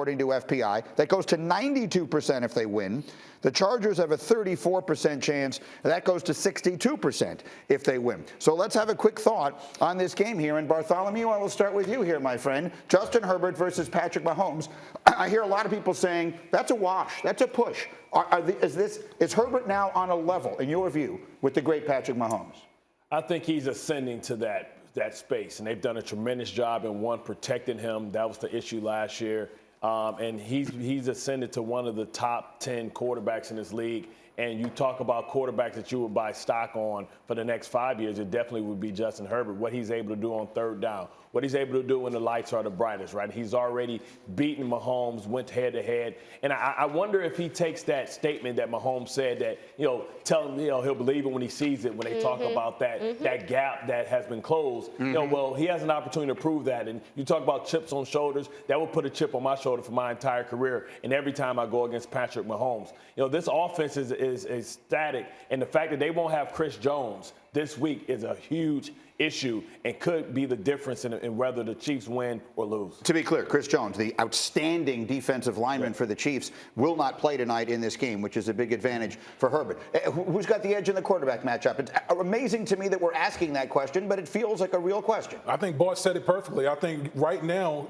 according to FPI. That goes to 92% if they win. The Chargers have a 34% chance, and that goes to 62% if they win. So let's have a quick thought on this game here. And Bartholomew, I will start with you here, my friend. Justin Herbert versus Patrick Mahomes. I hear a lot of people saying that's a wash, that's a push. Is Herbert now on a level, in your view, with the great Patrick Mahomes? I think he's ascending to that space, and they've done a tremendous job in protecting him. That was the issue last year. And he's ascended to one of the top 10 quarterbacks in this league. And you talk about quarterbacks that you would buy stock on for the next 5 years, it definitely would be Justin Herbert. What he's able to do on third down, what he's able to do when the lights are the brightest, right? He's already beaten Mahomes, went head-to-head. And I wonder if he takes that statement that Mahomes said that, tell him, he'll believe it when he sees it, when they talk about that gap that has been closed. Well, he has an opportunity to prove that. And you talk about chips on shoulders, that will put a chip on my shoulder for my entire career. And every time I go against Patrick Mahomes, this offense is static. And the fact that they won't have Chris Jones this week is a huge issue and could be the difference in whether the Chiefs win or lose. To be clear, Chris Jones, the outstanding defensive lineman for the Chiefs, will not play tonight in this game, which is a big advantage for Herbert. Who's got the edge in the quarterback matchup? It's amazing to me that we're asking that question, but it feels like a real question. I think Bart said it perfectly. I think right now,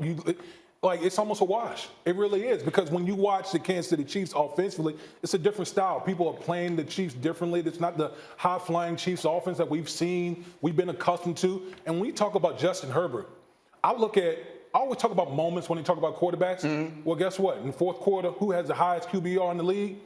it's almost a wash. It really is, because when you watch the Kansas City Chiefs offensively, it's a different style. People are playing the Chiefs differently. It's not the high-flying Chiefs offense that we've been accustomed to. And when you talk about Justin Herbert, I always talk about moments when you talk about quarterbacks. Well, guess what? In the fourth quarter, who has the highest QBR in the league?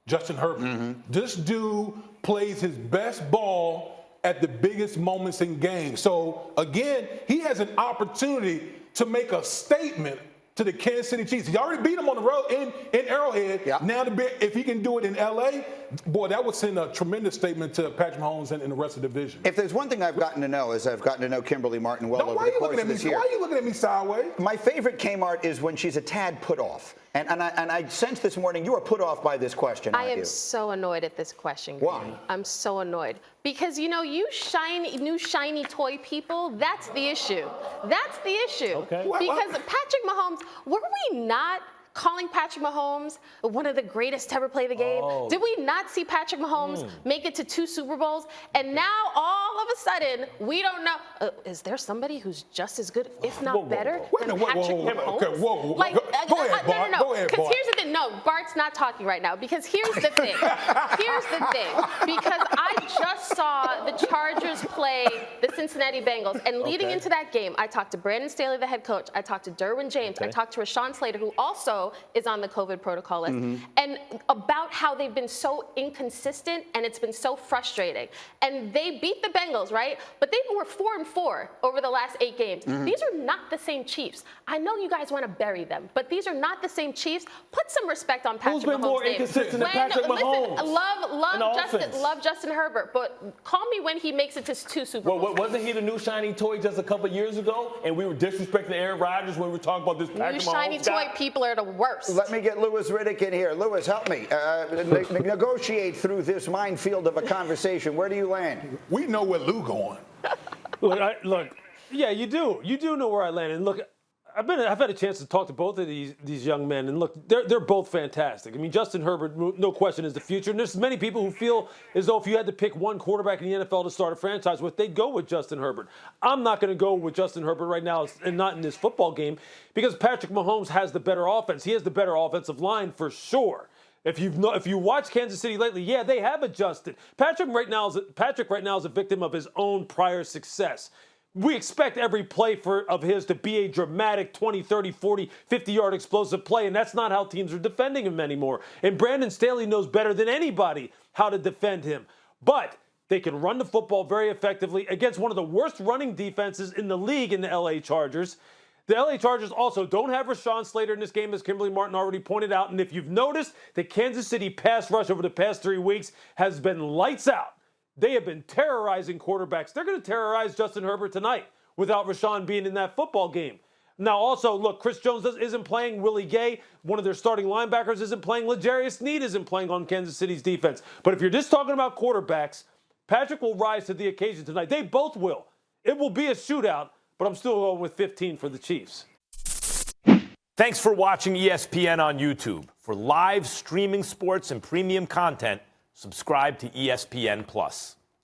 Justin Herbert. This dude plays his best ball at the biggest moments in games. So, again, he has an opportunity to make a statement to the Kansas City Chiefs. He already beat them on the road in Arrowhead. Yep. Now, if he can do it in L.A., boy, that would send a tremendous statement to Patrick Mahomes and the rest of the division. If there's one thing I've gotten to know is I've gotten to know Kimberley Martin well over the course of this year. Why are you looking at me sideways? My favorite Kmart is when she's a tad put off. And I sensed this morning you were put off by this question. I am so annoyed at this question. Why? I'm so annoyed. Because, you new shiny toy people, that's the issue. That's the issue. Okay. Because Patrick Mahomes, were we not calling Patrick Mahomes one of the greatest to ever play the game? Did we not see Patrick Mahomes make it to 2 Super Bowls? And now all of a sudden, we don't know. Is there somebody who's just as good, if not better, than Patrick Mahomes? Okay, Go ahead, Bart. Go ahead, Because Bart. here's the thing. No, Bart's not talking right now. Because here's the thing. Because I just saw the Chargers play the Cincinnati Bengals. And leading into that game, I talked to Brandon Staley, the head coach. I talked to Derwin James. I talked to Rashawn Slater, who also is on the COVID protocol list, and about how they've been so inconsistent and it's been so frustrating. And they beat the Bengals, right? But they were 4-4 over the last 8 games. These are not the same Chiefs. I know you guys want to bury them, but these are not the same Chiefs. Put some respect on Patrick Mahomes' name. Who's been more inconsistent than Patrick Mahomes? Love Justin Herbert, but call me when he makes it to 2 Super Bowls. Well, wasn't he the new shiny toy just a couple years ago? And we were disrespecting Aaron Rodgers when we were talking about this Patrick Mahomes New shiny toy people are the worst. Let me get Louis Riddick in here. Louis, help me negotiate through this minefield of a conversation. Where do you land? We know where Lou going. Look, yeah, you do. You do know where I land. And look, I've had a chance to talk to both of these young men, and look, they're both fantastic. I mean, Justin Herbert, no question, is the future. And there's many people who feel as though if you had to pick one quarterback in the NFL to start a franchise with, they'd go with Justin Herbert. I'm not going to go with Justin Herbert right now, and not in this football game, because Patrick Mahomes has the better offense. He has the better offensive line for sure. If you watch Kansas City lately, yeah, they have adjusted. Patrick right now is a victim of his own prior success. We expect every play of his to be a dramatic 20, 30, 40, 50-yard explosive play, and that's not how teams are defending him anymore. And Brandon Staley knows better than anybody how to defend him. But they can run the football very effectively against one of the worst running defenses in the league in the L.A. Chargers. The L.A. Chargers also don't have Rashawn Slater in this game, as Kimberley Martin already pointed out. And if you've noticed, the Kansas City pass rush over the past 3 weeks has been lights out. They have been terrorizing quarterbacks. They're going to terrorize Justin Herbert tonight without Rashawn being in that football game. Now, also, look, Chris Jones isn't playing. Willie Gay, one of their starting linebackers, isn't playing. L'Jarius Sneed isn't playing on Kansas City's defense. But if you're just talking about quarterbacks, Patrick will rise to the occasion tonight. They both will. It will be a shootout, but I'm still going with 15 for the Chiefs. Thanks for watching ESPN on YouTube. For live streaming sports and premium content, subscribe to ESPN Plus.